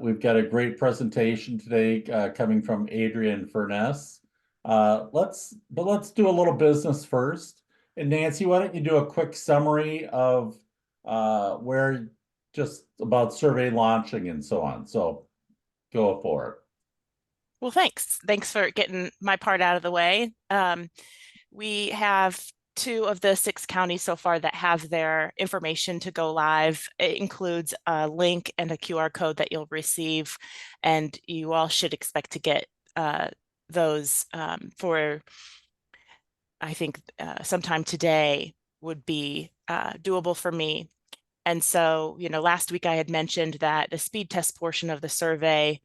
We've got a great presentation today coming from Adrian Furness. Let's do a little business first. And Nancy, why don't you do a quick summary of where just about survey launching and so on. So go for it. Well, thanks. Thanks for getting my part out of the way. We have 2 of the 6 counties so far that have their information to go live. It includes a link and a QR code that you'll receive, and you all should expect to get those for, I think, sometime today would be doable for me. And so, last week I had mentioned that the speed test portion of the survey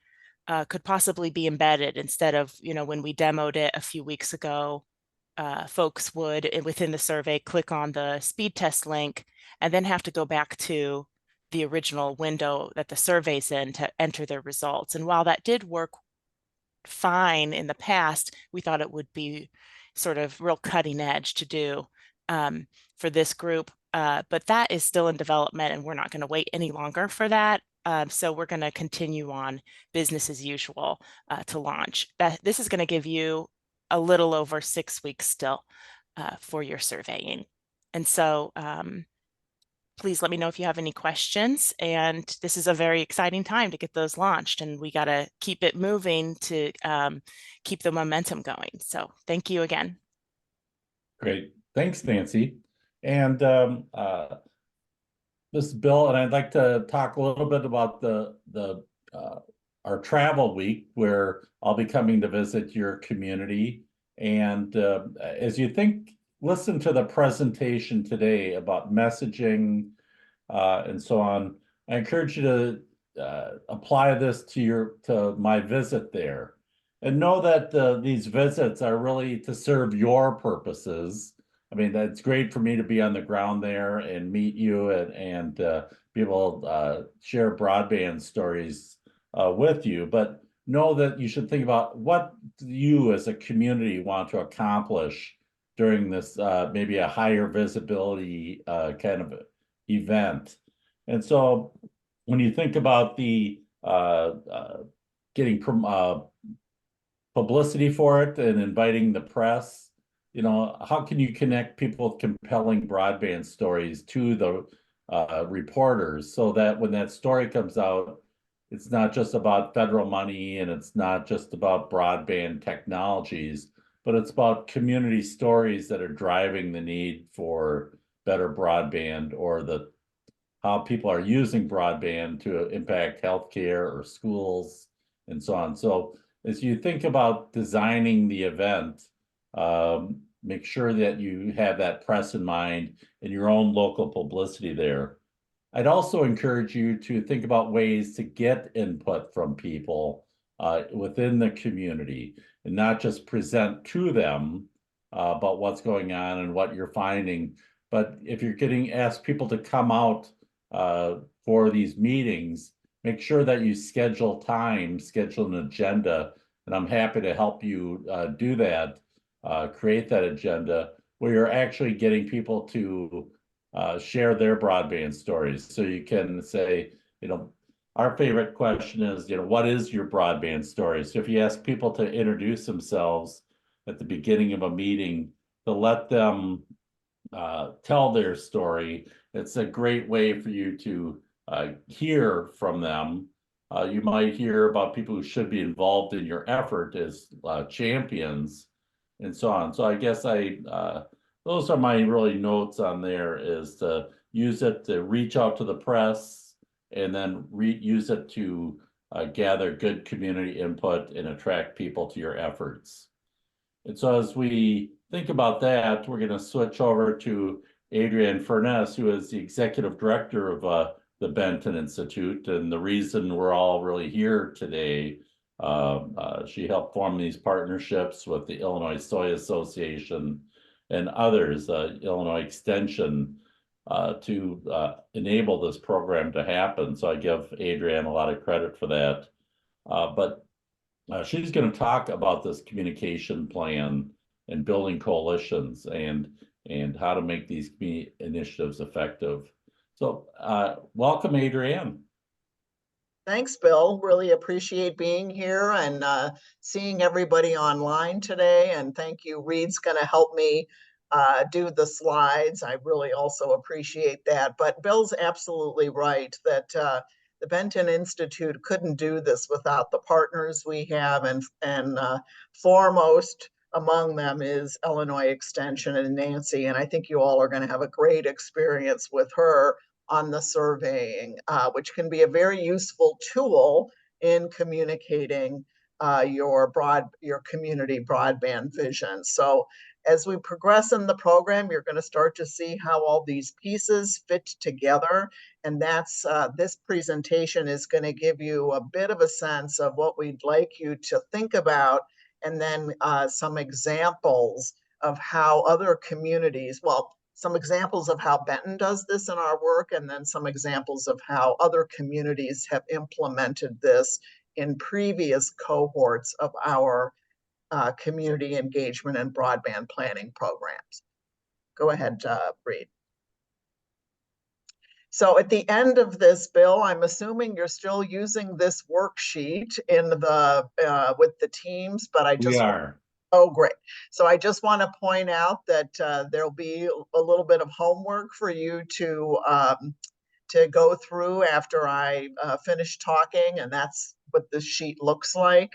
could possibly be embedded instead of, when we demoed it a few weeks ago, folks would, within the survey, click on the speed test link and then have to go back to the original window that the survey's in to enter their results. And while that did work fine in the past, we thought it would be sort of real cutting edge to do for this group. But that is still in development, and we're not going to wait any longer for that. So we're going to continue on business as usual to launch. This is going to give you a little over 6 weeks still for your surveying. And so please let me know if you have any questions. And this is a very exciting time to get those launched, and we got to keep it moving to keep the momentum going. So thank you again. Great. Thanks, Nancy. And this is Bill, and I'd like to talk a little bit about our travel week, where I'll be coming to visit your community. And as you listen to the presentation today about messaging and so on, I encourage you to apply this to my visit there, and know that these visits are really to serve your purposes. I mean, that's great for me to be on the ground there and meet you and be able to share broadband stories with you. But know that you should think about what you as a community want to accomplish during this maybe a higher visibility kind of event. And so when you think about the getting publicity for it and inviting the press, how can you connect people with compelling broadband stories to the reporters, so that when that story comes out, it's not just about federal money and it's not just about broadband technologies, but it's about community stories that are driving the need for better broadband, or how people are using broadband to impact healthcare or schools and so on. So as you think about designing the event, make sure that you have that press in mind and your own local publicity there. I'd also encourage you to think about ways to get input from people within the community, and not just present to them about what's going on and what you're finding. But if you're asked people to come out for these meetings, make sure that you schedule an agenda, and I'm happy to help you do that. Create that agenda where you're actually getting people to share their broadband stories. So you can say, our favorite question is, what is your broadband story? So if you ask people to introduce themselves at the beginning of a meeting, to let them tell their story, it's a great way for you to hear from them. You might hear about people who should be involved in your effort as champions, and so on. So I guess those are my really notes on there, is to use it to reach out to the press, and then use it to gather good community input and attract people to your efforts. And so as we think about that, we're going to switch over to Adrienne Furness, who is the executive director of the Benton Institute. And the reason we're all really here today, she helped form these partnerships with the Illinois Soy Association and others, Illinois Extension, to enable this program to happen. So I give Adrienne a lot of credit for that. But she's going to talk about this communication plan and building coalitions and how to make these initiatives effective. So welcome, Adrienne. Thanks, Bill. Really appreciate being here and seeing everybody online today. And thank you. Reed's going to help me do the slides. I really also appreciate that. But Bill's absolutely right that the Benton Institute couldn't do this without the partners we have. And foremost among them is Illinois Extension and Nancy. And I think you all are going to have a great experience with her on the surveying, which can be a very useful tool in communicating your community broadband vision. So as we progress in the program, you're going to start to see how all these pieces fit together. And that's this presentation is going to give you a bit of a sense of what we'd like you to think about, and then some examples of how other communities, well, some examples of how Benton does this in our work, and then some examples of how other communities have implemented this in previous cohorts of our community engagement and broadband planning programs. Go ahead, Reed. So at the end of this, Bill, I'm assuming you're still using this worksheet in the with the teams, but I just— We are. Oh, great. So I just want to point out that there'll be a little bit of homework for you to go through after I finish talking, and that's what this sheet looks like.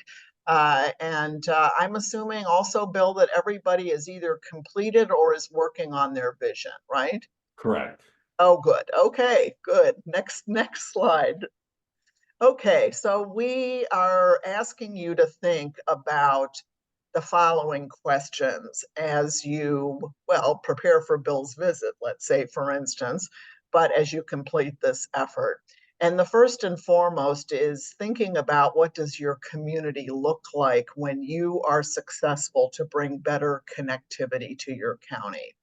I'm assuming also, Bill, that everybody is either completed or is working on their vision, right? Correct. Oh, good. Okay, good. Next slide. Okay, so we are asking you to think about the following questions as you, well, prepare for Bill's visit, let's say, for instance, but as you complete this effort. And the first and foremost is thinking about what does your community look like when you are successful to bring better connectivity to your county.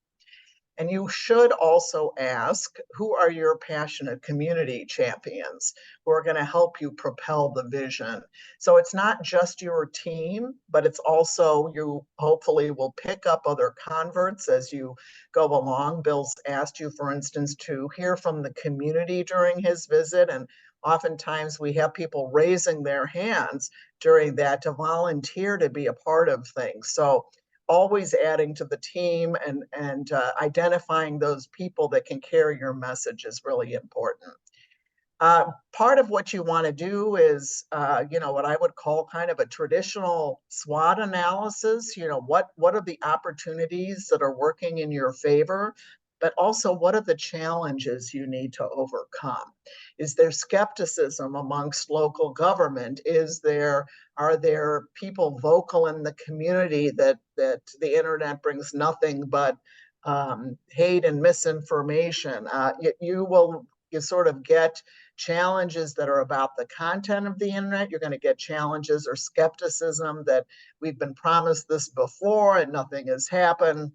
And you should also ask, who are your passionate community champions who are going to help you propel the vision? So it's not just your team, but it's also, you hopefully will pick up other converts as you go along. Bill's asked you, for instance, to hear from the community during his visit. And oftentimes we have people raising their hands during that to volunteer to be a part of things. So always adding to the team and identifying those people that can carry your message is really important. Part of what you want to do is, what I would call kind of a traditional SWOT analysis. What are the opportunities that are working in your favor, but also what are the challenges you need to overcome? Is there skepticism amongst local government? Are there people vocal in the community that the internet brings nothing but hate and misinformation? You sort of get challenges that are about the content of the internet. You're going to get challenges or skepticism that we've been promised this before and nothing has happened.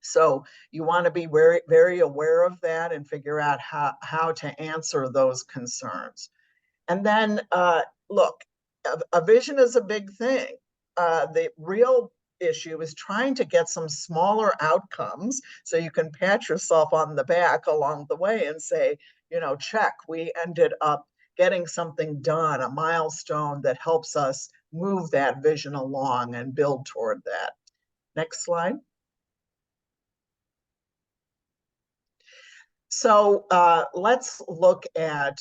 So you want to be very, very aware of that and figure out how to answer those concerns. And then, look, a vision is a big thing. The real issue is trying to get some smaller outcomes so you can pat yourself on the back along the way and say, check, we ended up getting something done, a milestone that helps us move that vision along and build toward that. Next slide. So let's look at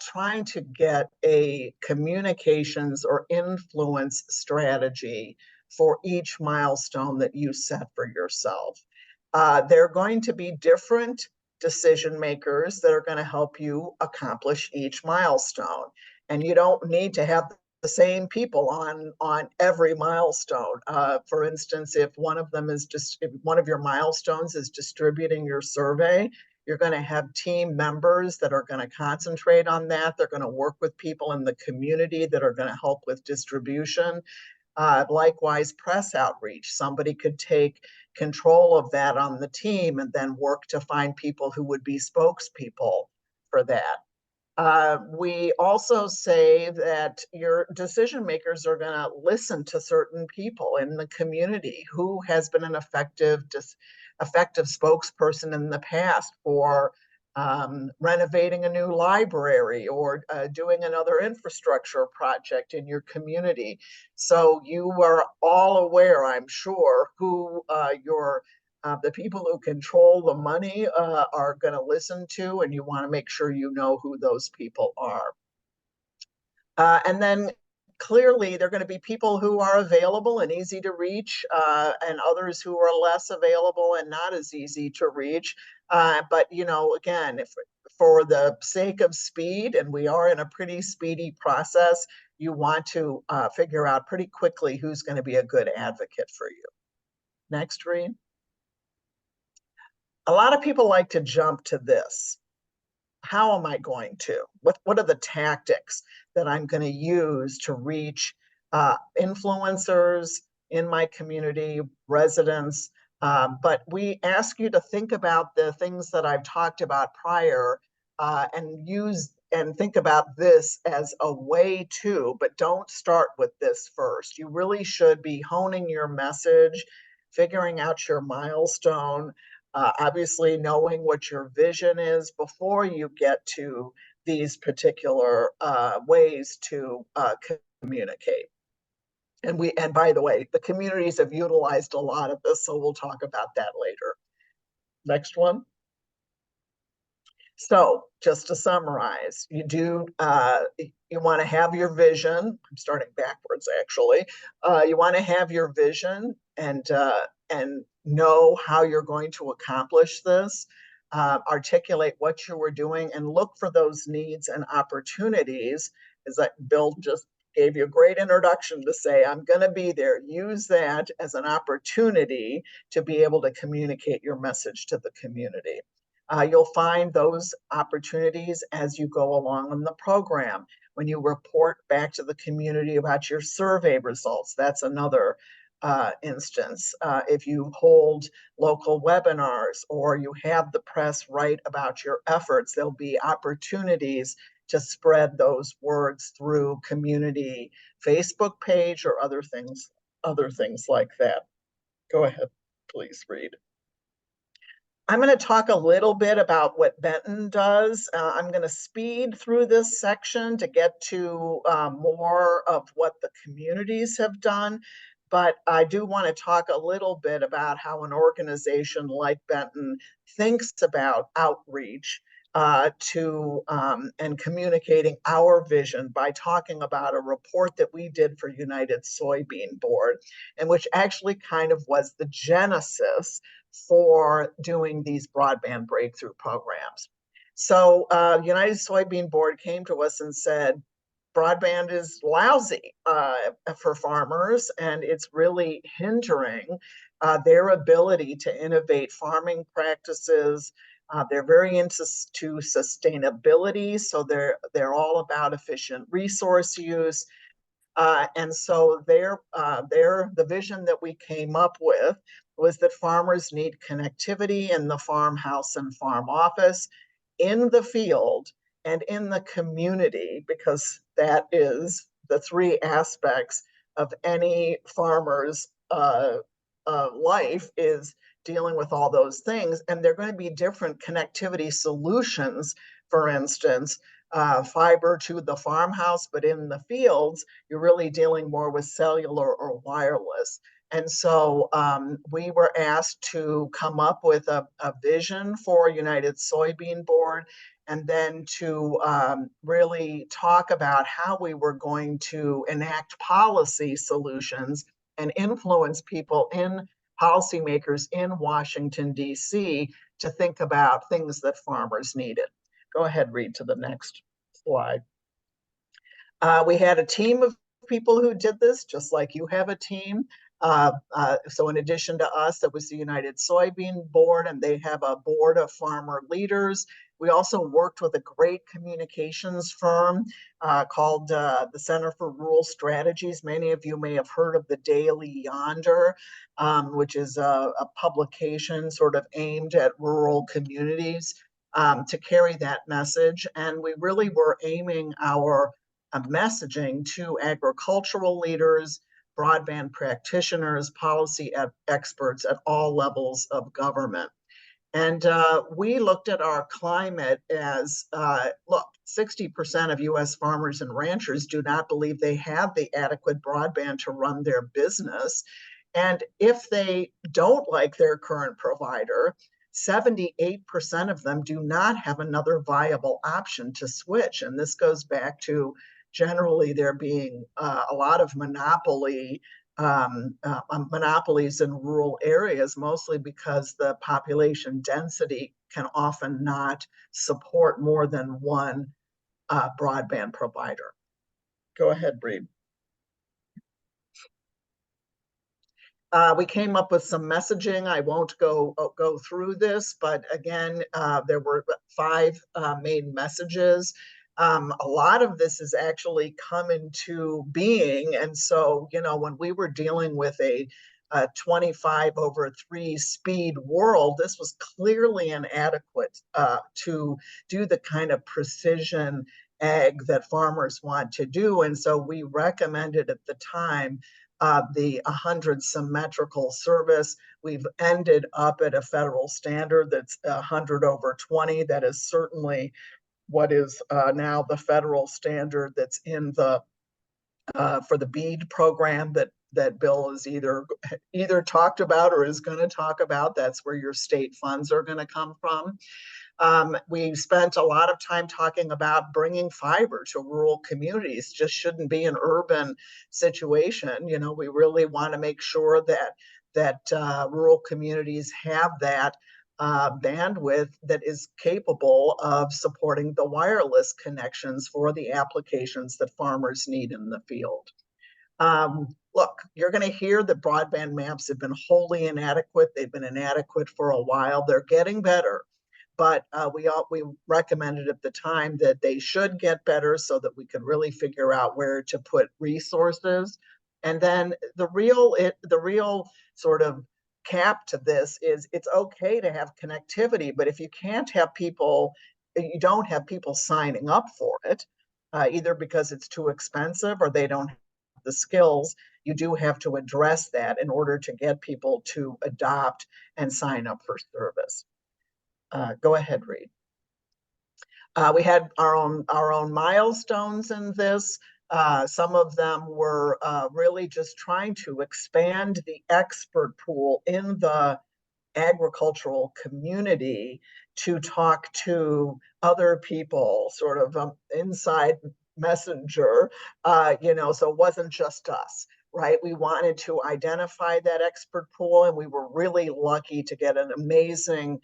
trying to get a communications or influence strategy for each milestone that you set for yourself. There are going to be different decision makers that are going to help you accomplish each milestone. And you don't need to have the same people on every milestone. For instance, if one of your milestones is distributing your survey, you're going to have team members that are going to concentrate on that. They're going to work with people in the community that are going to help with distribution. Likewise, press outreach. Somebody could take control of that on the team and then work to find people who would be spokespeople for that. We also say that your decision makers are going to listen to certain people in the community who has been an effective spokesperson in the past for renovating a new library, or doing another infrastructure project in your community. So you are all aware, I'm sure, who the people who control the money are going to listen to, and you want to make sure you know who those people are. And then clearly, there are going to be people who are available and easy to reach, and others who are less available and not as easy to reach. But, you know, again, if for the sake of speed, and we are in a pretty speedy process, you want to figure out pretty quickly who's going to be a good advocate for you. Next, Reed. A lot of people like to jump to this. How am I going to? What are the tactics that I'm going to use to reach influencers in my community, residents? But we ask you to think about the things that I've talked about prior, and think about this as a way to, but don't start with this first. You really should be honing your message, figuring out your milestone, obviously knowing what your vision is before you get to these particular ways to communicate. And by the way, the communities have utilized a lot of this, so we'll talk about that later. Next one. So just to summarize, you want to have your vision. I'm starting backwards, actually. You want to have your vision and know how you're going to accomplish this, articulate what you were doing, and look for those needs and opportunities. As Bill just gave you a great introduction to say, I'm going to be there. Use that as an opportunity to be able to communicate your message to the community. You'll find those opportunities as you go along in the program. When you report back to the community about your survey results, that's another instance. If you hold local webinars or you have the press write about your efforts, there'll be opportunities to spread those words through community Facebook page or other things like that. Go ahead, please, Reed. I'm going to talk a little bit about what Benton does. I'm going to speed through this section to get to more of what the communities have done. But I do want to talk a little bit about how an organization like Benton thinks about outreach and communicating our vision by talking about a report that we did for United Soybean Board, and which actually kind of was the genesis for doing these broadband breakthrough programs. So United Soybean Board came to us and said, broadband is lousy for farmers, and it's really hindering their ability to innovate farming practices. They're very into sustainability, so they're all about efficient resource use. And so the vision that we came up with was that farmers need connectivity in the farmhouse and farm office, in the field, and in the community, because that is the three aspects of any farmer's life, is dealing with all those things. And they're going to be different connectivity solutions. For instance, fiber to the farmhouse, but in the fields, you're really dealing more with cellular or wireless. And so we were asked to come up with a vision for United Soybean Board, and then to really talk about how we were going to enact policy solutions and influence people policymakers in Washington, D.C. to think about things that farmers needed. Go ahead, Reed, to the next slide. We had a team of people who did this, just like you have a team. So in addition to us, that was the United Soybean Board, and they have a board of farmer leaders. We also worked with a great communications firm called the Center for Rural Strategies. Many of you may have heard of the Daily Yonder, which is a publication sort of aimed at rural communities to carry that message. And we really were aiming our messaging to agricultural leaders, broadband practitioners, policy experts at all levels of government. And we looked at our climate as, look, 60% of US farmers and ranchers do not believe they have the adequate broadband to run their business. And if they don't like their current provider, 78% of them do not have another viable option to switch. And this goes back to generally there being a lot of monopolies in rural areas, mostly because the population density can often not support more than one broadband provider. Go ahead, Breed. We came up with some messaging. I won't go through this, but again, there were 5 main messages. A lot of this has actually come into being. And so, you know, when we were dealing with a 25/3 speed world, this was clearly inadequate to do the kind of precision ag that farmers want to do. And so we recommended at the time the 100 symmetrical service. We've ended up at a federal standard that's 100/20. That is certainly what is now the federal standard that's in the for the BEAD program that Bill is either talked about or is going to talk about. That's where your state funds are going to come from. We spent a lot of time talking about bringing fiber to rural communities. Just shouldn't be an urban situation. You know, we really want to make sure that rural communities have that bandwidth that is capable of supporting the wireless connections for the applications that farmers need in the field. Look, you're going to hear that broadband maps have been wholly inadequate. They've been inadequate for a while. They're getting better. But we recommended at the time that they should get better so that we could really figure out where to put resources. And then the real sort of cap to this is it's okay to have connectivity, but if you can't have people, you don't have people signing up for it, either because it's too expensive or they don't have the skills, you do have to address that in order to get people to adopt and sign up for service. Go ahead, Reed. We had our own milestones in this. Some of them were really just trying to expand the expert pool in the agricultural community to talk to other people, sort of inside messenger, you know, so it wasn't just us. Right, we wanted to identify that expert pool, and we were really lucky to get an amazing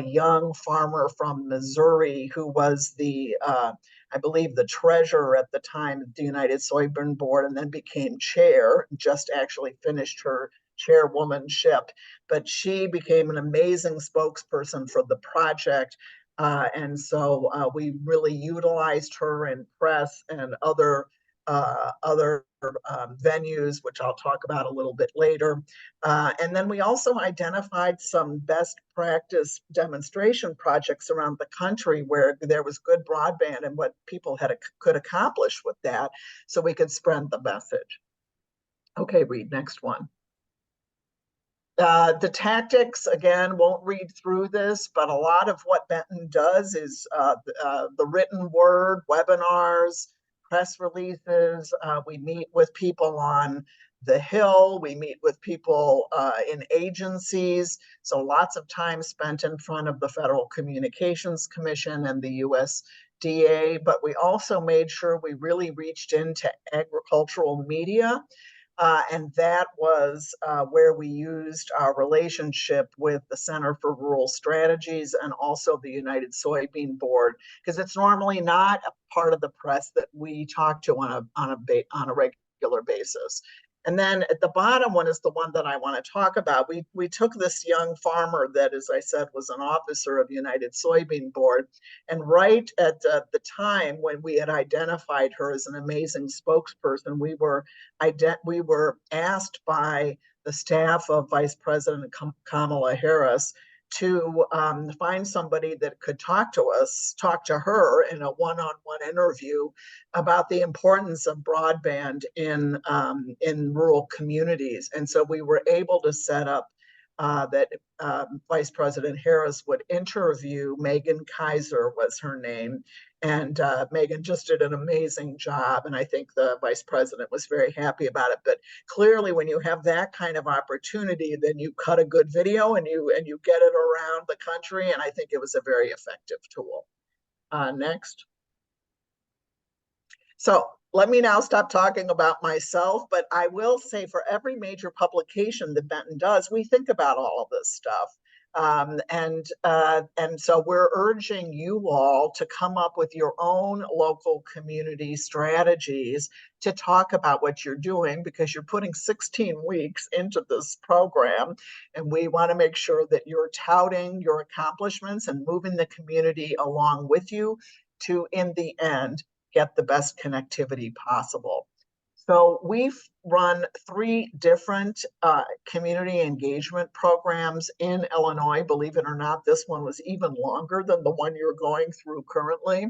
young farmer from Missouri who was I believe, the treasurer at the time of the United Soybean Board, and then became chair, just actually finished her chairwomanship. But she became an amazing spokesperson for the project. And so we really utilized her in press and other venues, which I'll talk about a little bit later. And then we also identified some best practice demonstration projects around the country where there was good broadband and what people could accomplish with that, so we could spread the message. Okay, Reed, next one. The tactics, again, won't read through this, but a lot of what Benton does is the written word, webinars, press releases. We meet with people on the Hill. We meet with people in agencies. So lots of time spent in front of the Federal Communications Commission and the USDA. But we also made sure we really reached into agricultural media. And that was where we used our relationship with the Center for Rural Strategies and also the United Soybean Board, because it's normally not a part of the press that we talk to on a regular basis. And then at the bottom one is the one that I want to talk about. We took this young farmer that, as I said, was an officer of the United Soybean Board. And right at the time when we had identified her as an amazing spokesperson, we were asked by the staff of Vice President Kamala Harris to find somebody that could talk to her in a one-on-one interview about the importance of broadband in rural communities. And so we were able to set up that Vice President Harris would interview. Megan Kaiser was her name. And Megan just did an amazing job. And I think the Vice President was very happy about it. But clearly, when you have that kind of opportunity, then you cut a good video and you get it around the country. And I think it was a very effective tool. Next. So let me now stop talking about myself, but I will say for every major publication that Benton does, we think about all of this stuff. And so we're urging you all to come up with your own local community strategies to talk about what you're doing, because you're putting 16 weeks into this program, and we want to make sure that you're touting your accomplishments and moving the community along with you to, in the end, get the best connectivity possible. So we've run 3 different community engagement programs in Illinois. Believe it or not, this one was even longer than the one you're going through currently.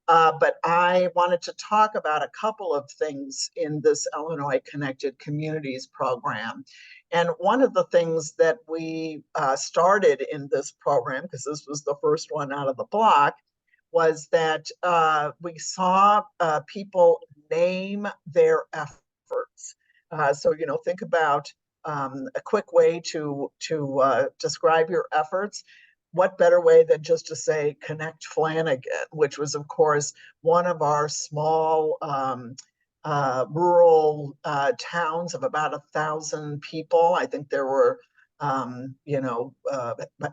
But I wanted to talk about a couple of things in this Illinois Connected Communities program. And one of the things that we started in this program, because this was the first one out of the block, was that we saw people name their efforts. So, you know, think about a quick way to describe your efforts. What better way than just to say Connect Flanagan, which was, of course, one of our small rural towns of about 1,000 people. I think there were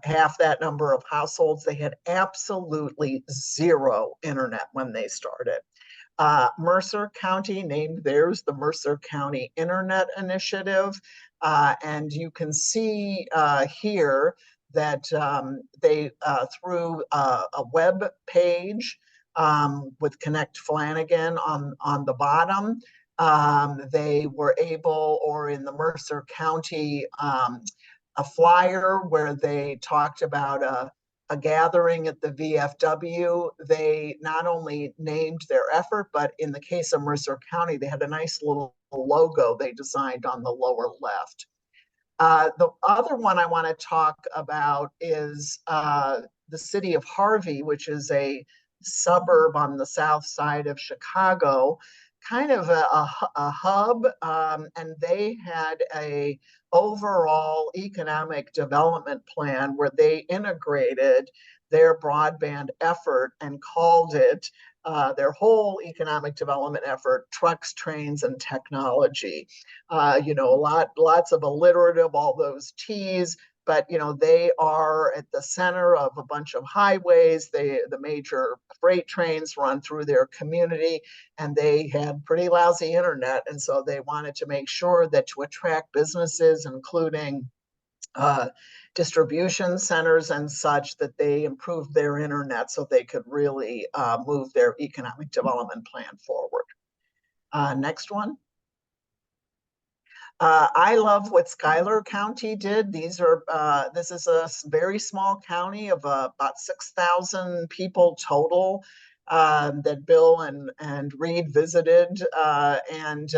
half that number of households. They had absolutely zero internet when they started. Mercer County named theirs the Mercer County Internet Initiative. And you can see here that they, through a web page with Connect Flanagan on the bottom, they were able, or in the Mercer County, a flyer where they talked about a gathering at the VFW. They not only named their effort, but in the case of Mercer County, they had a nice little logo they designed on the lower left. The other one I want to talk about is the city of Harvey, which is a suburb on the south side of Chicago, kind of a hub, and they had a overall economic development plan where they integrated their broadband effort and called it their whole economic development effort, trucks, trains, and technology. Lots of alliterative, all those T's, but they are at the center of a bunch of highways. The major freight trains run through their community, and they had pretty lousy internet. And so they wanted to make sure that to attract businesses, including distribution centers and such, that they improved their internet so they could really move their economic development plan forward. Next one. I love what Schuyler County did. This is a very small county of about 6,000 people total that Bill and Reed visited. And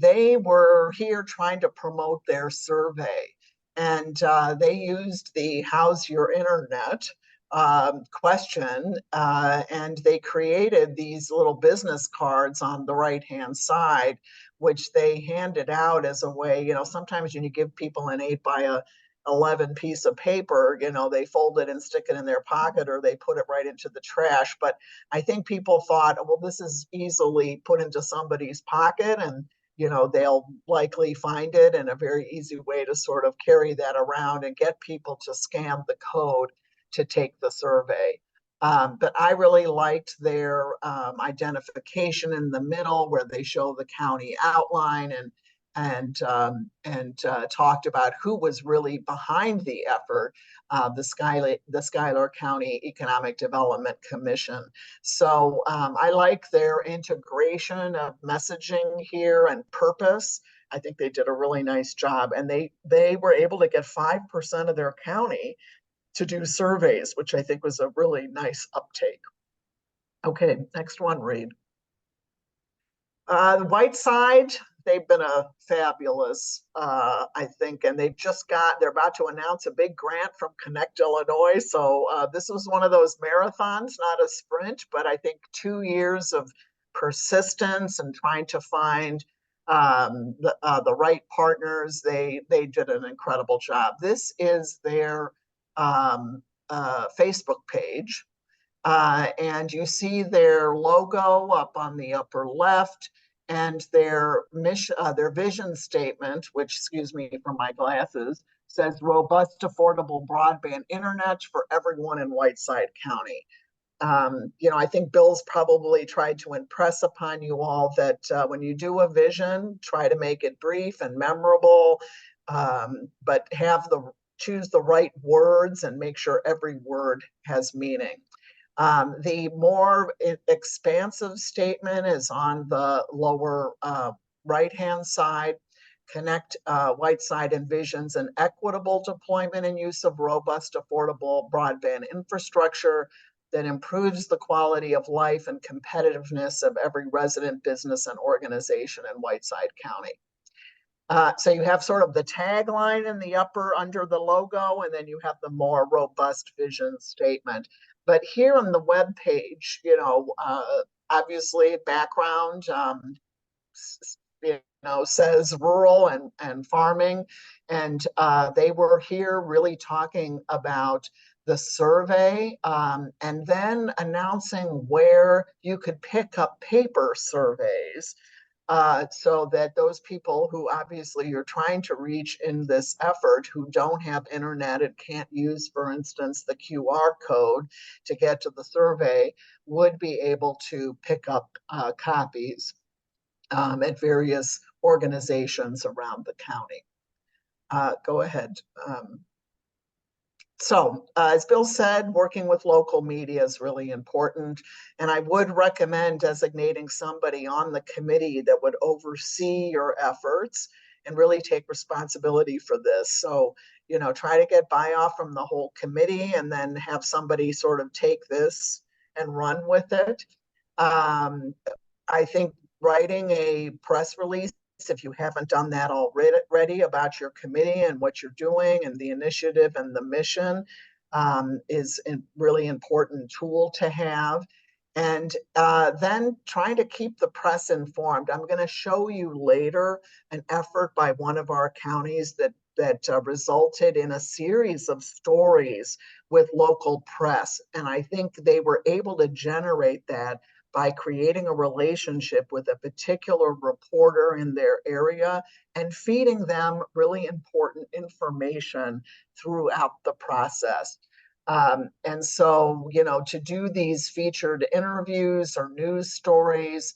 they were here trying to promote their survey. And they used the How's Your Internet question, and they created these little business cards on the right-hand side, which they handed out as a way, sometimes when you give people an 8x11 piece of paper, they fold it and stick it in their pocket, or they put it right into the trash. But I think people thought, well, this is easily put into somebody's pocket, and they'll likely find it, and a very easy way to sort of carry that around and get people to scan the code to take the survey. But I really liked their identification in the middle, where they show the county outline and talked about who was really behind the effort, the Schuyler County Economic Development Commission. So I like their integration of messaging here and purpose. I think they did a really nice job, and they were able to get 5% of their county to do surveys, which I think was a really nice uptake. Okay, next one, Reed. The Whiteside, they've been a fabulous, I think, and they're about to announce a big grant from Connect Illinois. So this was one of those marathons, not a sprint, but I think 2 years of persistence and trying to find the right partners. They did an incredible job. This is their Facebook page. And you see their logo up on the upper left and their mission, their vision statement, which, excuse me for my glasses, says robust, affordable broadband internet for everyone in Whiteside County. I think Bill's probably tried to impress upon you all that when you do a vision, try to make it brief and memorable, but choose the right words and make sure every word has meaning. The more expansive statement is on the lower right-hand side. Connect Whiteside envisions an equitable deployment and use of robust, affordable broadband infrastructure that improves the quality of life and competitiveness of every resident, business, and organization in Whiteside County. So you have sort of the tagline in the upper under the logo, and then you have the more robust vision statement. But here on the web page, obviously background, says rural and farming. And they were here really talking about the survey and then announcing where you could pick up paper surveys. So that those people who obviously you're trying to reach in this effort who don't have internet and can't use, for instance, the QR code to get to the survey would be able to pick up copies at various organizations around the county. Go ahead. So as Bill said, working with local media is really important. And I would recommend designating somebody on the committee that would oversee your efforts and really take responsibility for this. So, try to get buy-off from the whole committee and then have somebody sort of take this and run with it. I think writing a press release, if you haven't done that already, about your committee and what you're doing and the initiative and the mission is a really important tool to have. And then trying to keep the press informed. I'm going to show you later an effort by one of our counties that resulted in a series of stories with local press. And I think they were able to generate that by creating a relationship with a particular reporter in their area and feeding them really important information throughout the process. And so, to do these featured interviews or news stories,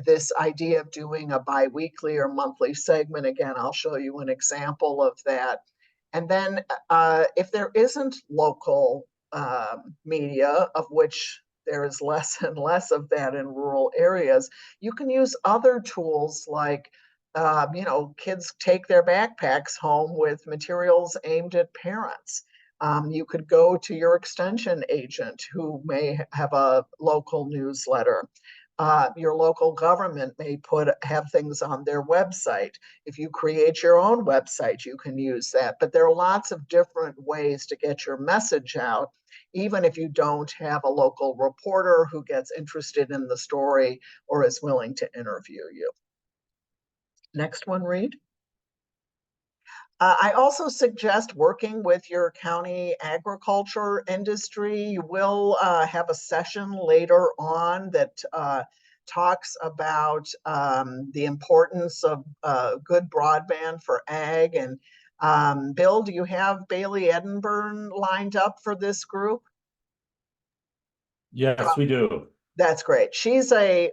this idea of doing a biweekly or monthly segment, again, I'll show you an example of that. And then if there isn't local media, of which there is less and less of that in rural areas, you can use other tools like, kids take their backpacks home with materials aimed at parents. You could go to your extension agent who may have a local newsletter. Your local government may have things on their website. If you create your own website, you can use that. But there are lots of different ways to get your message out, even if you don't have a local reporter who gets interested in the story or is willing to interview you. Next one, Reed. I also suggest working with your county agriculture industry. You will have a session later on that talks about the importance of good broadband for ag. And Bill, do you have Bailey Edinburgh lined up for this group? Yes, we do. That's great. She's a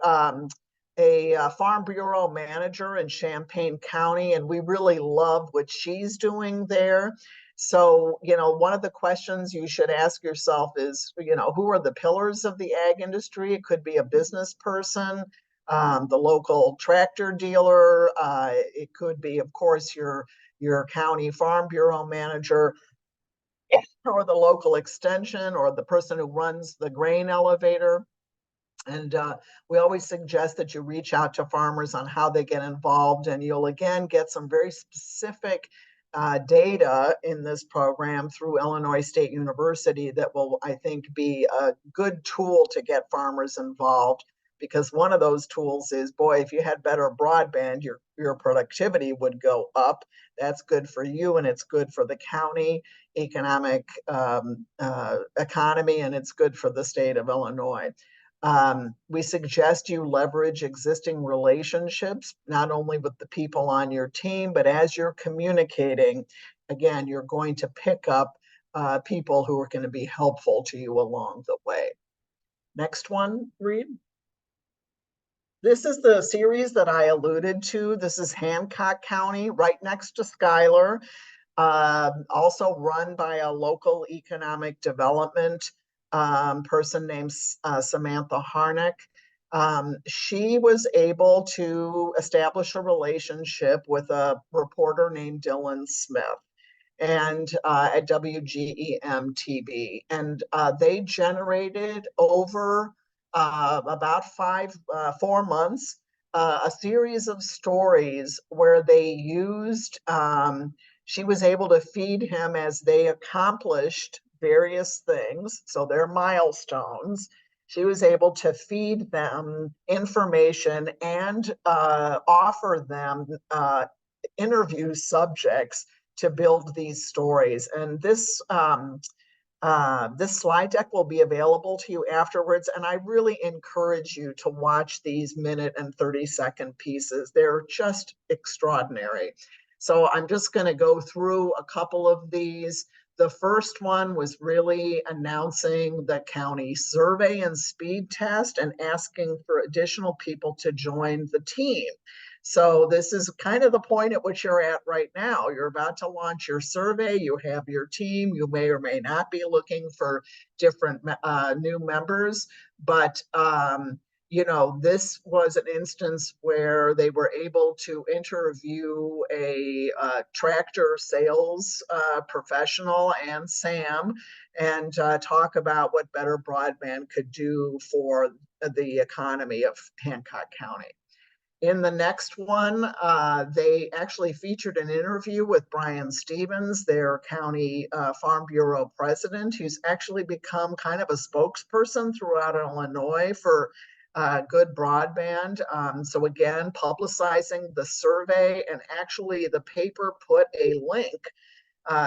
Farm Bureau manager in Champaign County, and we really love what she's doing there. So, one of the questions you should ask yourself is, who are the pillars of the ag industry? It could be a business person, the local tractor dealer. It could be, of course, your county Farm Bureau manager, or the local extension, or the person who runs the grain elevator. And we always suggest that you reach out to farmers on how they get involved, and you'll again get some very specific data in this program through Illinois State University that will, I think, be a good tool to get farmers involved. Because one of those tools is, boy, if you had better broadband, your productivity would go up. That's good for you, and it's good for the county economy, and it's good for the state of Illinois. We suggest you leverage existing relationships, not only with the people on your team, but as you're communicating, again, you're going to pick up people who are going to be helpful to you along the way. Next one, Reed. This is the series that I alluded to. This is Hancock County, right next to Schuyler, also run by a local economic development person named Samantha Harnick. She was able to establish a relationship with a reporter named Dylan Smith and at WGEM-TV. And they generated over about 4 months, a series of stories where they used, she was able to feed him as they accomplished various things, so their milestones. She was able to feed them information and offer them interview subjects to build these stories. And this slide deck will be available to you afterwards, and I really encourage you to watch these 1 and 30-second pieces. They're just extraordinary. So I'm just going to go through a couple of these. The first one was really announcing the county survey and speed test and asking for additional people to join the team. So this is kind of the point at which you're at right now. You're about to launch your survey. You have your team. You may or may not be looking for different new members, but you know, this was an instance where they were able to interview a tractor sales professional and Sam and talk about what better broadband could do for the economy of Hancock County. In the next one, they actually featured an interview with Brian Stevens, their county farm bureau president, who's actually become kind of a spokesperson throughout Illinois for good broadband. So again, publicizing the survey, and actually the paper put a link.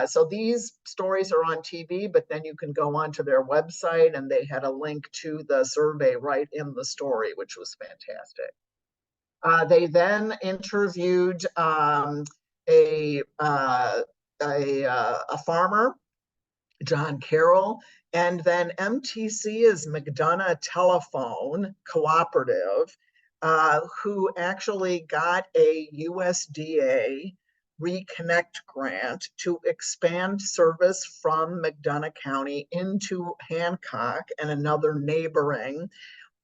So these stories are on TV, but then you can go onto their website, and they had a link to the survey right in the story, which was fantastic. They then interviewed a farmer, John Carroll, and then MTC is McDonough Telephone Cooperative, who actually got a USDA Reconnect grant to expand service from McDonough County into Hancock and another neighboring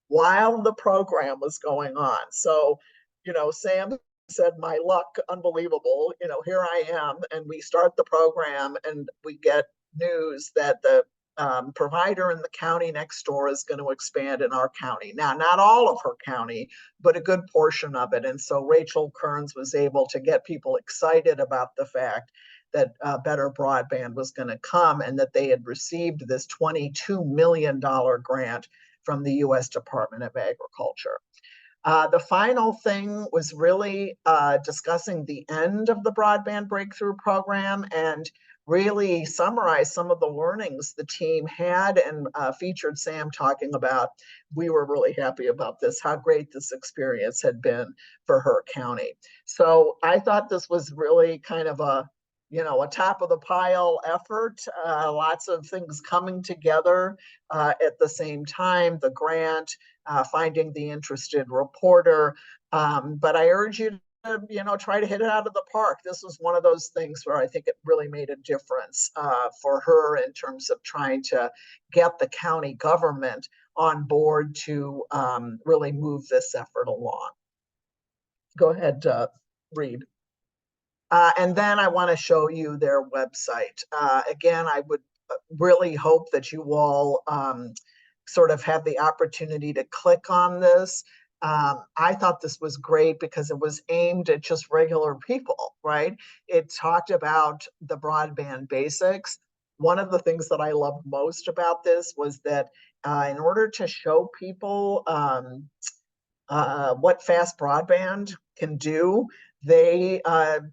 while the program was going on. So, you know, Sam said, my luck, unbelievable. You know, here I am, and we start the program and we get news that the provider in the county next door is going to expand in our county. Now, not all of her county, but a good portion of it. And so Rachel Kearns was able to get people excited about the fact that better broadband was going to come, and that they had received this $22 million grant from the U.S. Department of Agriculture. The final thing was really discussing the end of the Broadband Breakthrough Program and really summarize some of the learnings the team had, and featured Sam talking about, we were really happy about this, how great this experience had been for her county. So I thought this was really kind of a, you know, a top of the pile effort, lots of things coming together at the same time, the grant, finding the interested reporter. But I urge you to, you know, try to hit it out of the park. This was one of those things where I think it really made a difference for her in terms of trying to get the county government on board to really move this effort along. Go ahead, Reed. And then I want to show you their website. Again, I would really hope that you all sort of have the opportunity to click on this. I thought this was great because it was aimed at just regular people, right? It talked about the broadband basics. One of the things that I loved most about this was that in order to show people what fast broadband can do, they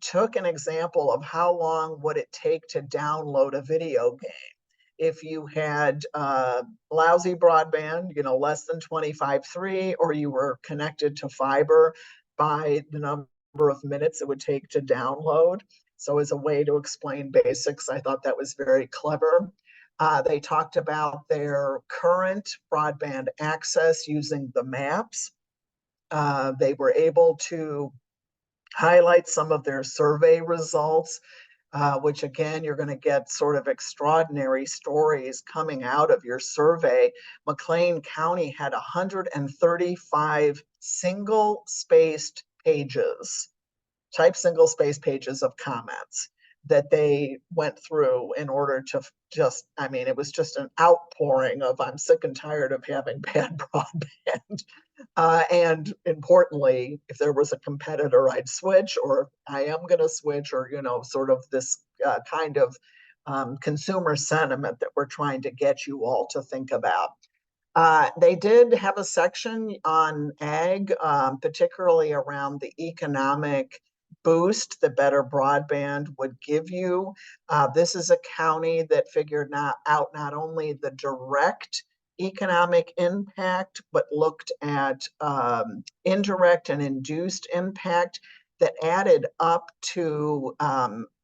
took an example of how long would it take to download a video game. If you had lousy broadband, less than 25.3, or you were connected to fiber, by the number of minutes it would take to download. So as a way to explain basics, I thought that was very clever. They talked about their current broadband access using the maps. They were able to highlight some of their survey results, which again, you're going to get sort of extraordinary stories coming out of your survey. McLean County had 135 single-spaced pages, type single-space pages of comments that they went through in order to just, I mean, it was just an outpouring of, I'm sick and tired of having bad broadband. And importantly, if there was a competitor, I'd switch, or I am going to switch, or, sort of this kind of consumer sentiment that we're trying to get you all to think about. They did have a section on ag, particularly around the economic boost that better broadband would give you. This is a county that figured out not only the direct economic impact, but looked at indirect and induced impact that added up to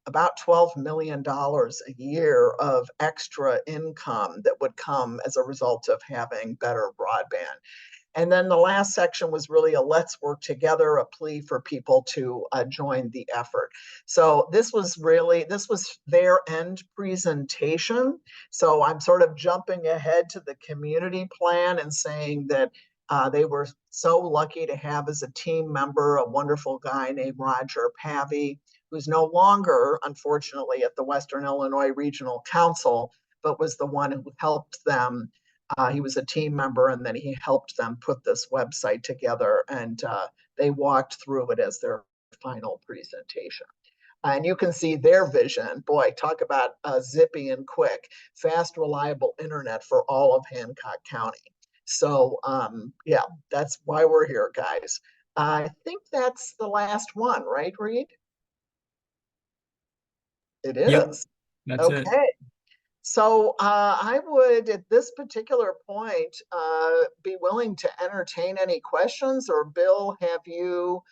about $12 million a year of extra income that would come as a result of having better broadband. And then the last section was really a let's work together, a plea for people to join the effort. So this was their end presentation. So I'm sort of jumping ahead to the community plan and saying that they were so lucky to have as a team member a wonderful guy named Roger Pavey, who's no longer, unfortunately, at the Western Illinois Regional Council, but was the one who helped them. He was a team member, and then he helped them put this website together, and they walked through it as their final presentation. And you can see their vision. Boy, talk about zippy and quick, fast, reliable internet for all of Hancock County. So yeah, that's why we're here, guys. I think that's the last one, right, Reed? It is. Yep, that's okay. it. So I would, at this particular point, be willing to entertain any questions. Or Bill, have you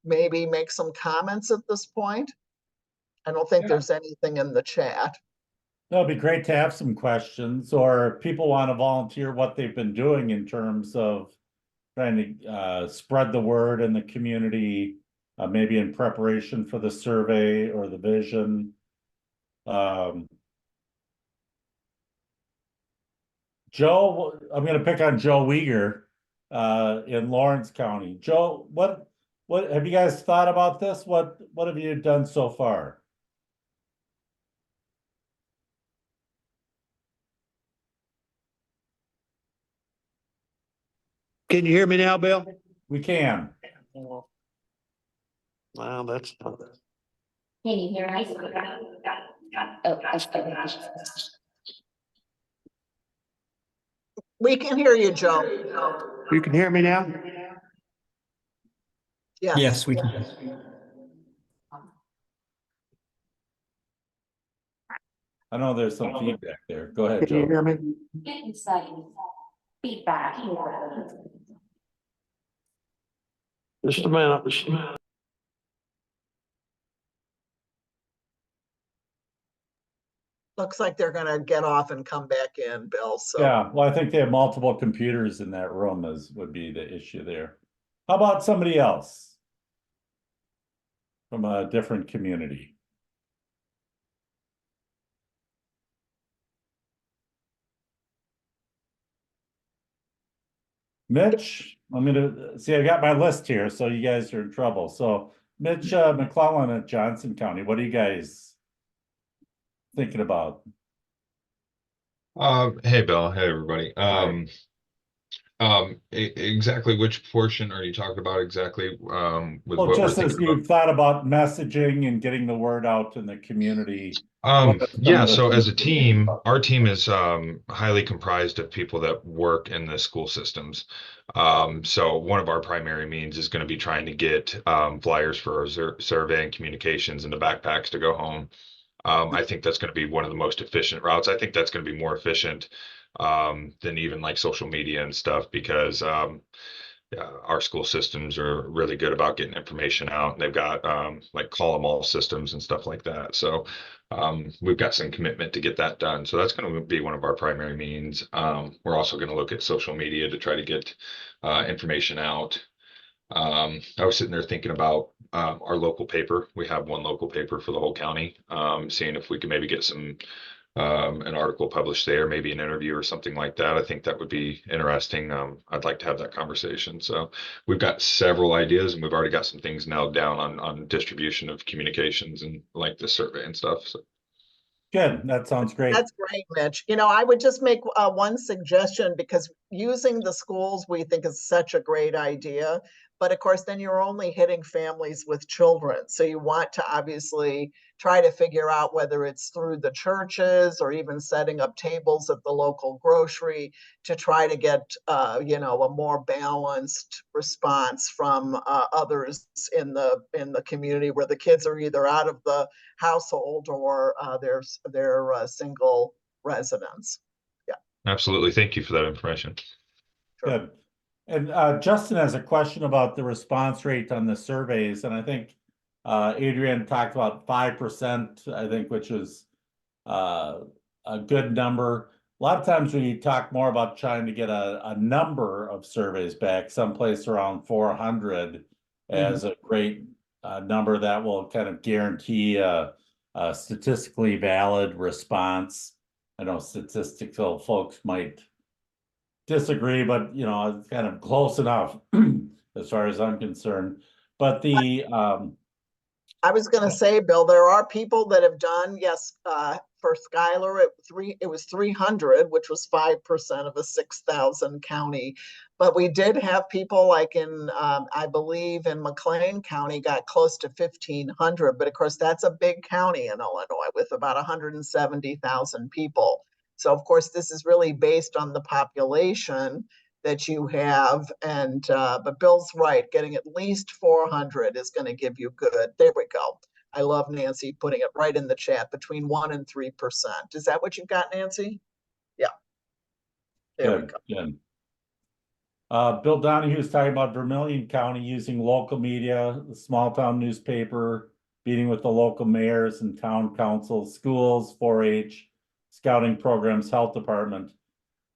maybe make some comments at this point? I don't think there's anything in the chat. It'd be great to have some questions, or people want to volunteer what they've been doing in terms of trying to spread the word in the community, maybe in preparation for the survey or the vision. Joe, I'm going to pick on Joe Weger in Lawrence County. Joe, what have you guys thought about this? What have you done so far? Can you hear me now, Bill? We can. Wow, that's. Can you hear me? We can hear you, Joe. You can hear me now? Yes. Yes, we can. I know there's some feedback there. Go ahead, Can you Joe. hear me? Getting some feedback. Just a minute. Looks like they're going to get off and come back in, Bill. So Yeah, well, I think they have multiple computers in that room would be the issue there. How about somebody else from a different community? Mitch, I'm gonna see, I got my list here, so you guys are in trouble. So Mitch McClellan at Johnson County, what are you guys thinking about? Hey Bill, hey everybody. Right. Exactly which portion are you talking about exactly, with Well, what we're just as thinking about? you've thought about messaging and getting the word out in the community, what are some Yeah, of the so things as a you're thinking team, about? our team is highly comprised of people that work in the school systems. So one of our primary means is going to be trying to get flyers for our survey and communications and the backpacks to go home. I think that's going to be one of the most efficient routes. I think that's going to be more efficient than even like social media and stuff because our school systems are really good about getting information out. They've got like call them all systems and stuff like that. So we've got some commitment to get that done. So that's going to be one of our primary means. We're also going to look at social media to try to get information out. I was sitting there thinking about our local paper. We have one local paper for the whole county. Seeing if we can maybe get some an article published there, maybe an interview or something like that. I think that would be interesting. I'd like to have that conversation. So we've got several ideas, and we've already got some things nailed down on distribution of communications and like the survey and stuff. So. Good, that sounds great. That's great, Mitch. You know, I would just make one suggestion because using the schools we think is such a great idea. But of course, then you're only hitting families with children. So you want to obviously try to figure out whether it's through the churches or even setting up tables at the local grocery to try to get, you know, a more balanced response from others in the community where the kids are either out of the household or they're single residents. Yeah, Absolutely. Thank you for that information. sure. Good. And Justin has a question about the response rate on the surveys, and I think Adrian talked about 5%, I think, which is a good number. A lot of times we talk more about trying to get a number of surveys back, someplace around 400 as a great number that will kind of guarantee a statistically valid response. I know statistical folks might disagree, but you know, it's kind of close enough as far as I'm concerned. But the I was going to say, Bill, there are people that have done, yes, for Schuyler, it was 300, which was 5% of a 6,000 county. But we did have people like in, I believe in McLean County got close to 1,500. But of course, that's a big county in Illinois with about 170,000 people. So of course, this is really based on the population that you have. And but Bill's right, getting at least 400 is going to give you good. There we go. I love Nancy putting it right in the chat, between 1% and 3%. Is that what you've got, Nancy? Yeah. There we good, go. good. Bill Donahue is talking about Vermilion County using local media, the small town newspaper, meeting with the local mayors and town councils, schools, 4-H, scouting programs, health department,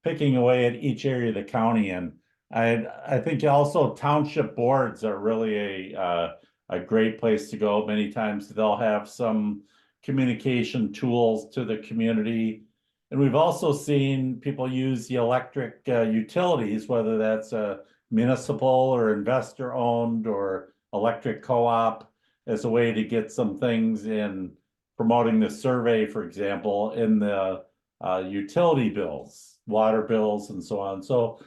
picking away at each area of the county. And I think also township boards are really a great place to go. Many times they'll have some communication tools to the community. And we've also seen people use the electric utilities, whether that's a municipal or investor owned or electric co-op, as a way to get some things in promoting the survey, for example, in the utility bills, water bills, and so on. So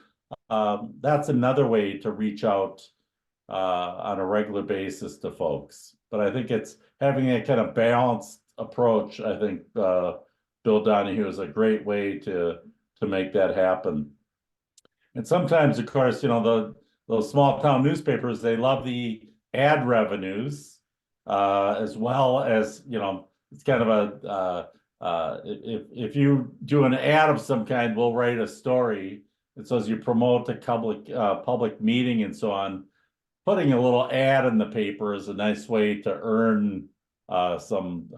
that's another way to reach out on a regular basis to folks. But I think it's having a kind of balanced approach. I think Bill Donahue is a great way to make that happen. And sometimes, of course, you know, those small town newspapers, they love the ad revenues as well as, you know, it's kind of a if you do an ad of some kind, we'll write a story. And so as you promote a public meeting and so on, putting a little ad in the paper is a nice way to earn some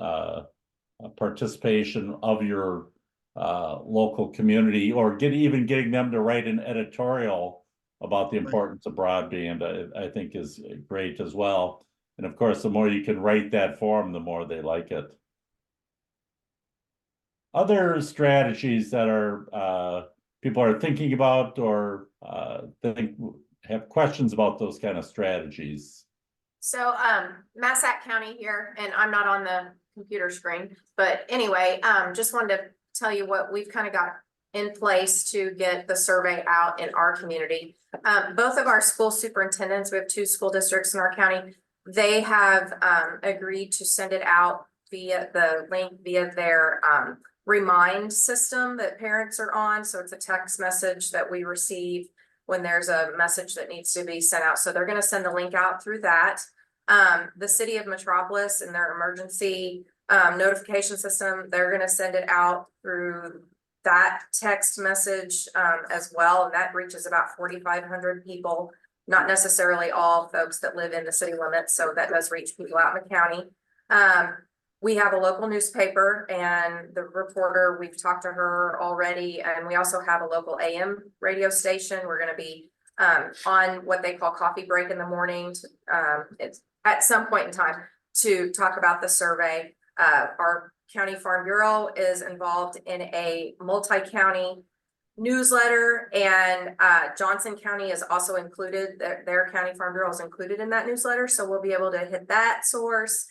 participation of your local community, or getting them to write an editorial about the importance of broadband, I think is great as well. And of course, the more you can write that for them, the more they like it. Other strategies that are people are thinking about or have questions about those kind of strategies. So Massac County here, and I'm not on the computer screen, but anyway, just wanted tell you what we've kind of got in place to get the survey out in our community. Both of our school superintendents, we have 2 school districts in our county. They have agreed to send it out via the link via their remind system that parents are on. So it's a text message that we receive when there's a message that needs to be sent out. So they're going to send the link out through that. The city of Metropolis and their emergency notification system, they're going to send it out through that text message as well. And that reaches about 4,500 people, not necessarily all folks that live in the city limits. So that does reach people out in the county. We have a local newspaper, and the reporter, we've talked to her already. And we also have a local AM radio station. We're going to be on what they call coffee break in the morning. It's at some point in time to talk about the survey. Our County Farm Bureau is involved in a multi-county newsletter, and Johnson County is also included. Their County Farm Bureau is included in that newsletter, so we'll be able to hit that source.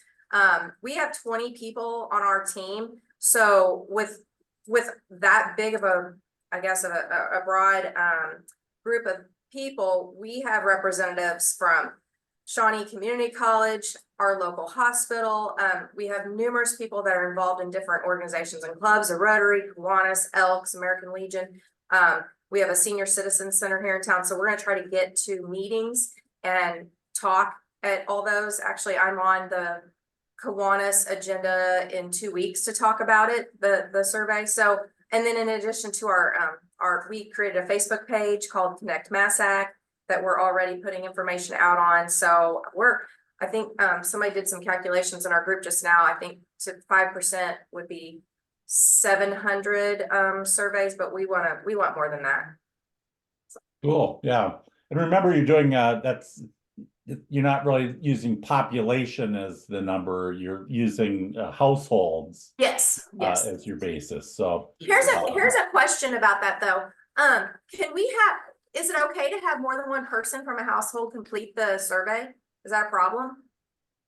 We have 20 people on our team, so with that big of a, I guess, a broad group of people, we have representatives from Shawnee Community College, our local hospital. We have numerous people that are involved in different organizations and clubs, the Rotary, Kiwanis, Elks, American Legion. We have a senior citizen center here in town. So we're going to try to get to meetings and talk at all those. Actually, I'm on the Kiwanis agenda in 2 weeks to talk about it, the survey. So, and then in addition to we created a Facebook page called Connect Massac that we're already putting information out on. So I think somebody did some calculations in our group just now. I think to 5% would be 700 surveys, but we want more than that. Cool. Yeah. And remember, you're doing you're not really using population as the number, you're using households. Yes. As your basis. So here's a question about that though. Is it okay to have more than one person from a household complete the survey? Is that a problem?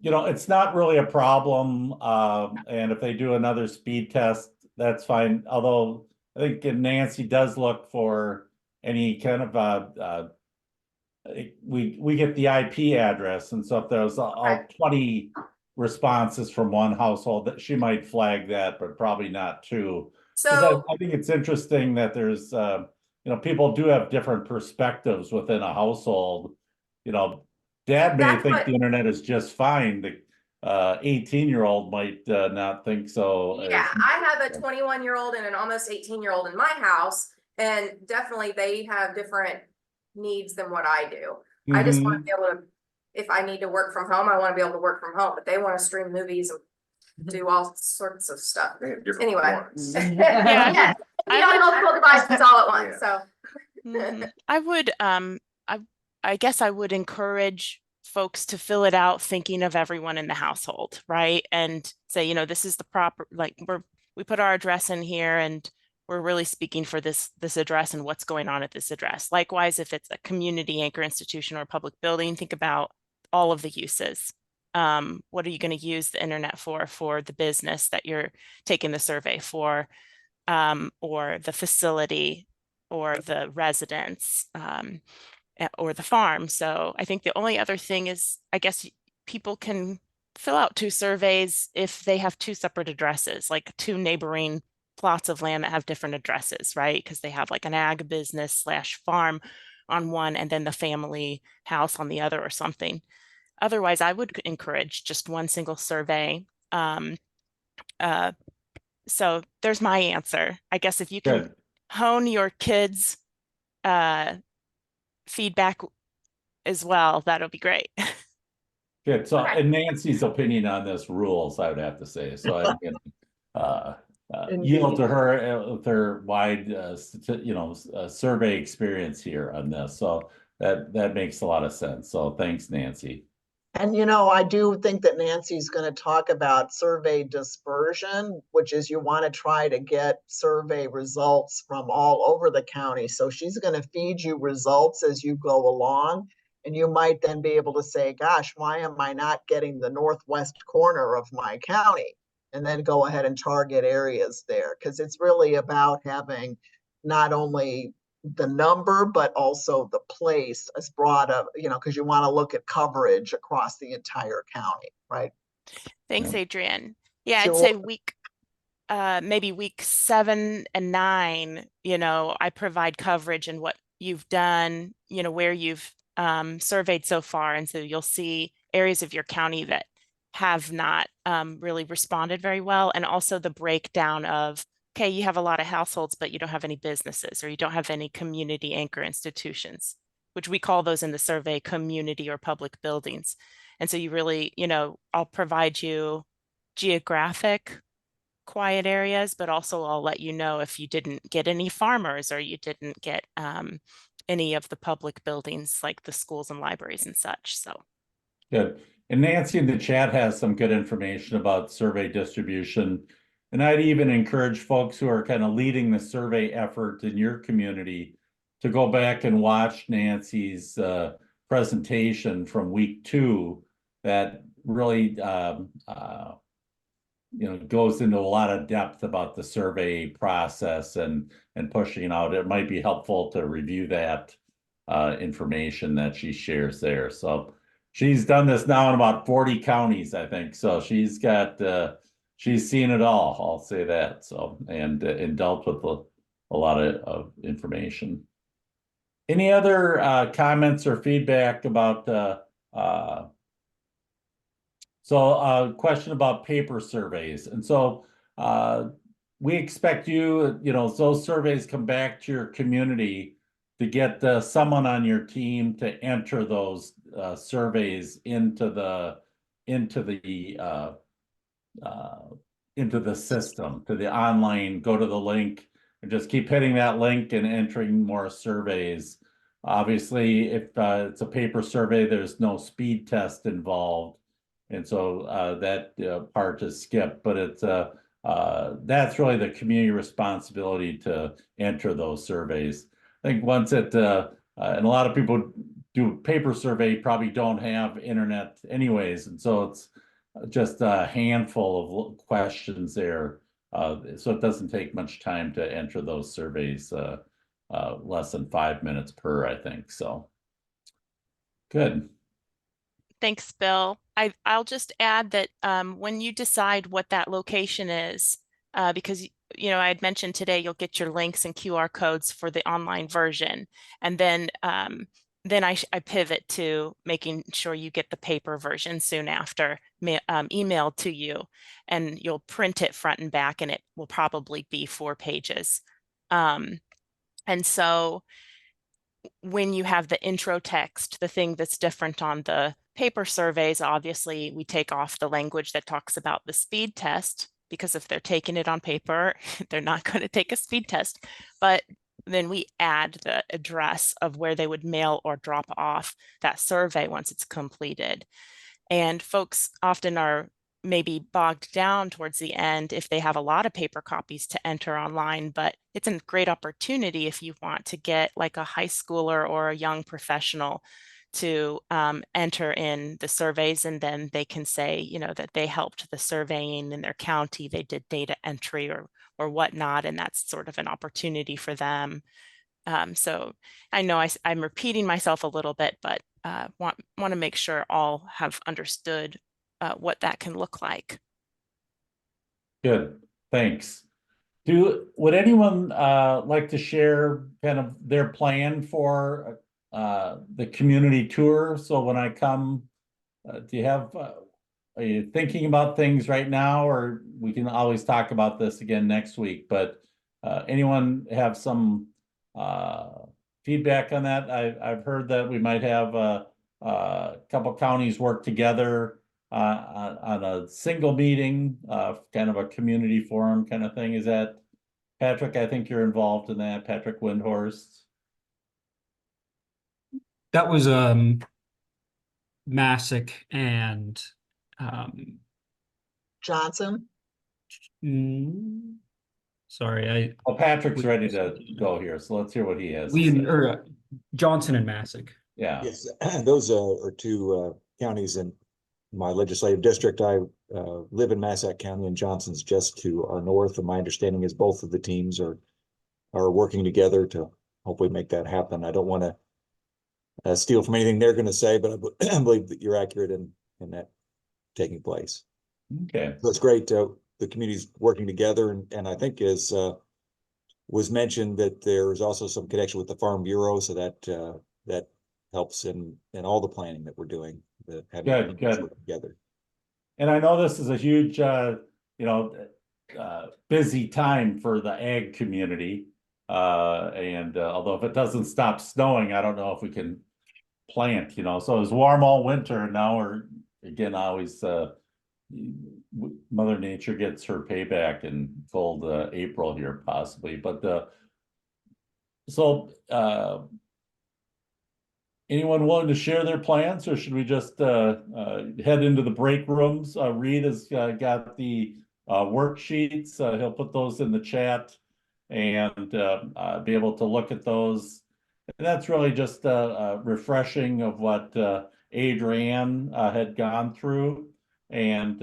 It's not really a problem. And if they do another speed test, that's fine. Although I think Nancy does look for any kind of we get the IP address, and so if there's all 20 responses from one household, that she might flag that, but probably not 2. So I think it's interesting that there's people do have different perspectives within a household. Dad may think the internet is just fine. The 18-year-old might not think so. Yeah, I have a 21-year-old and an almost 18-year-old in my house, and definitely they have different needs than what I do. I just want to be able to, if I need to work from home, I want to be able to work from home, but they want to stream movies and do all sorts of stuff. Anyway. Yeah. I have multiple devices all at once. So I would I guess I would encourage folks to fill it out thinking of everyone in the household, right? And say, this is the proper, like we put our address in here, and we're really speaking for this address and what's going on at this address. Likewise, if it's a community anchor institution or public building, think about all of the uses. What are you going to use the internet for the business that you're taking the survey for, or the facility, or the residence, or the farm. So I think the only other thing is, I guess people can fill out 2 surveys if they have 2 separate addresses, like 2 neighboring plots of land that have different addresses, right? Because they have like an ag business / farm on one, and then the family house on the other or something. Otherwise, I would encourage just one single survey. So there's my answer. I guess if you can hone your kids' feedback as well, that'll be great. Good. So, and Nancy's opinion on this rules, I would have to say. So I can yield to her with her wide, survey experience here on this. So that makes a lot of sense. So thanks, Nancy. And I do think that Nancy's going to talk about survey dispersion, which is you want to try to get survey results from all over the county. So she's going to feed you results as you go along. And you might then be able to say, gosh, why am I not getting the northwest corner of my county? and then go ahead and target areas there. Because it's really about having not only the number, but also the place as broad of, because you want to look at coverage across the entire county, right? Thanks, Yeah. Adrienne. Yeah, I'd Sure. say maybe week 7 and 9, I provide coverage and what you've done, where you've surveyed so far. And so you'll see areas of your county that have not really responded very well. And also the breakdown of, okay, you have a lot of households, but you don't have any businesses, or you don't have any community anchor institutions, which we call those in the survey community or public buildings. And so you really, I'll provide you geographic quiet areas, but also I'll let you know if you didn't get any farmers or you didn't get any of the public buildings like the schools and libraries and such. So Good. And Nancy in the chat has some good information about survey distribution. And I'd even encourage folks who are kind of leading the survey effort in your community to go back and watch Nancy's presentation from week 2 that really goes into a lot of depth about the survey process and pushing out. It might be helpful to review that information that she shares there. So she's done this now in about 40 counties, I think. So she's seen it all. I'll say that. So and dealt with a lot of information. Any other comments or feedback about question about paper surveys. And so we expect those surveys come back to your community to get someone on your team to enter those surveys into the system, to the online, go to the link and just keep hitting that link and entering more surveys. Obviously, if it's a paper survey, there's no speed test involved. And so that part is skipped, but it's that's really the community responsibility to enter those surveys. I think once and a lot of people do paper survey probably don't have internet anyways, and so it's just a handful of questions there. So it doesn't take much time to enter those surveys, less than 5 minutes per, I think. So good. thanks, Bill. I'll just add that when you decide what that location is, because I had mentioned today you'll get your links and QR codes for the online version, and then I pivot to making sure you get the paper version soon after emailed to you, and you'll print it front and back, and it will probably be 4 pages. And so when you have the intro text, the thing that's different on the paper surveys, obviously we take off the language that talks about the speed test, because if they're taking it on paper, they're not going to take a speed test. But then we add the address of where they would mail or drop off that survey once it's completed. And folks often are maybe bogged down towards the end if they have a lot of paper copies to enter online, but it's a great opportunity if you want to get like a high schooler or a young professional to enter in the surveys, and then they can say, that they helped the surveying in their county, they did data entry or whatnot, and that's sort of an opportunity for them. So I know I'm repeating myself a little bit, but want to make sure all have understood what that can look like. Good, thanks. Would anyone like to share kind of their plan for the community tour? So when I come, are you thinking about things right now, or we can always talk about this again next week? But anyone have some feedback on that? I've heard that we might have a couple counties work together on a single meeting, kind of a community forum kind of thing. Is that, Patrick? I think you're involved in that, Patrick Windhorst. That was Massac and Johnson? sorry, Oh, Patrick's ready to go here, so let's hear what he has. Johnson and Massac. Yeah. Yes, those are two counties in my legislative district. I live in Massac County, and Johnson's just to our north. And my understanding is both of the teams are working together to hopefully make that happen. I don't want to steal from anything they're going to say, but I believe that you're accurate in that taking place. Okay. So it's great. The community's working together, and I think as was mentioned that there's also some connection with the Farm Bureau, so that helps in all the planning that we're doing. Having Good. work together. And I know this is a huge, busy time for the ag community. And although if it doesn't stop snowing, I don't know if we can plant, so it was warm all winter, and now we're again always Mother Nature gets her payback in cold April here possibly. But anyone willing to share their plans, or should we just head into the break rooms? Reed has got the worksheets. He'll put those in the chat and be able to look at those. And that's really just refreshing of what Adrienne had gone through, and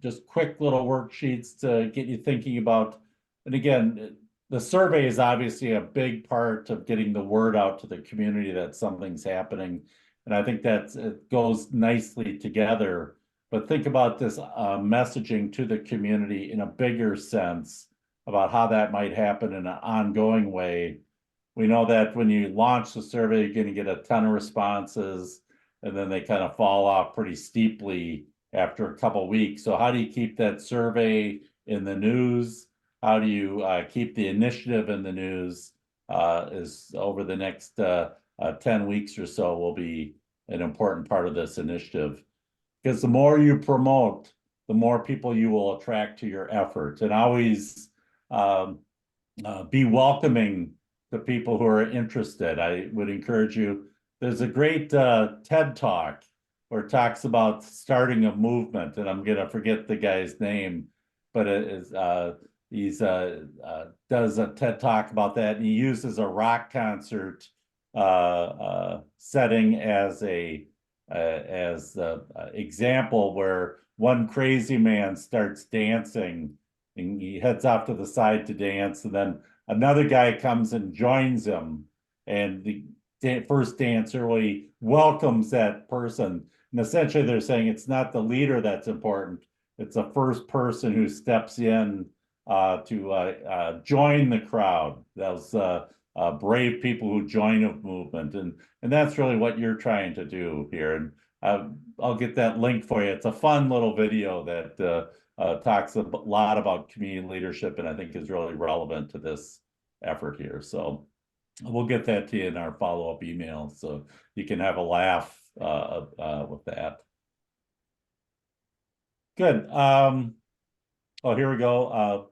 just quick little worksheets to get you thinking about. And again, the survey is obviously a big part of getting the word out to the community that something's happening. And I think it goes nicely together. But think about this messaging to the community in a bigger sense about how that might happen in an ongoing way. We know that when you launch the survey, you're going to get a ton of responses, and then they kind of fall off pretty steeply after a couple of weeks. So how do you keep that survey in the news? How do you keep the initiative in the news? Is over the next 10 weeks or so will be an important part of this initiative. Because the more you promote, the more people you will attract to your efforts. And always be welcoming to people who are interested. I would encourage you. There's a great TED Talk where it talks about starting a movement, and I'm gonna forget the guy's name, but it is he's does a TED Talk about that, and he uses a rock concert setting as a example where one crazy man starts dancing and he heads off to the side to dance, and then another guy comes and joins him, and the first dancer really welcomes that person. And essentially they're saying it's not the leader that's important, it's the first person who steps in to join the crowd. Those brave people who join a movement, and that's really what you're trying to do here. And I'll get that link for you. It's a fun little video that talks a lot about community leadership, and I think is really relevant to this effort here. So we'll get that to you in our follow-up email, so you can have a laugh with that. Good. Oh, here we go.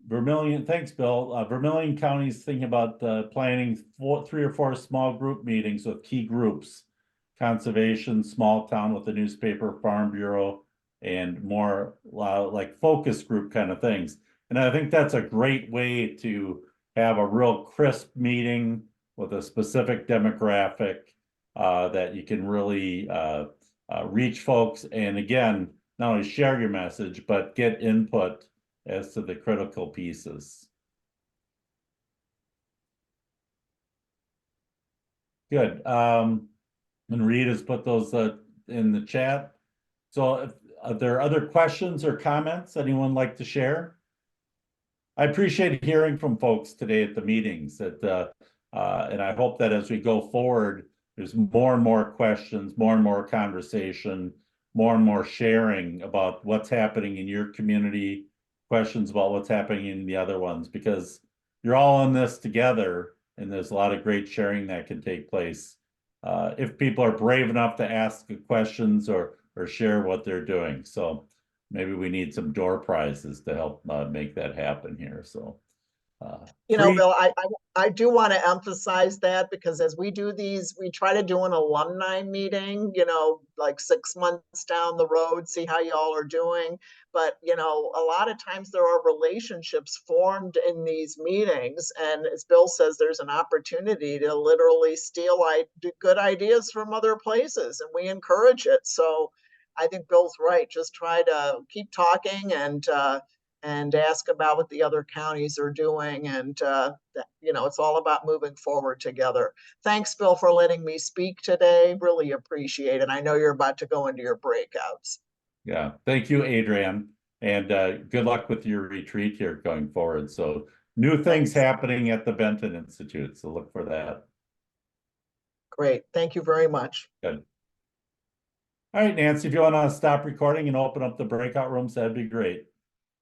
Vermilion, thanks, Bill. Vermilion County is thinking about planning 3 or 4 small group meetings with key groups: conservation, small town with the newspaper, Farm Bureau, and more like focus group kind of things. And I think that's a great way to have a real crisp meeting with a specific demographic that you can really reach folks. And again, not only share your message, but get input as to the critical pieces. Good. And Reed has put those in the chat. So are there other questions or comments anyone like to share? I appreciate hearing from folks today at the meetings, that and I hope that as we go forward, there's more and more questions, more and more conversation, more and more sharing about what's happening in your community, questions about what's happening in the other ones, because you're all in this together, and there's a lot of great sharing that can take place if people are brave enough to ask questions or share what they're doing. So maybe we need some door prizes to help make that happen here. So, Bill, I do want to emphasize that, because as we do these, we try to do an alumni meeting, like 6 months down the road, see how y'all are doing. But, a lot of times there are relationships formed in these meetings. And as Bill says, there's an opportunity to literally steal good ideas from other places, and we encourage it. So I think Bill's right. Just try to keep talking and ask about what the other counties are doing. And, you know, it's all about moving forward together. Thanks, Bill, for letting me speak today. Really appreciate it. I know you're about to go into your breakouts. Yeah, thank you, Adrian. And good luck with your retreat here going forward. So new things Thanks. happening at the Benton Institute. So look for that. Great. Thank you very much. Good. All right, Nancy, if you want to stop recording and open up the breakout rooms, that'd be great.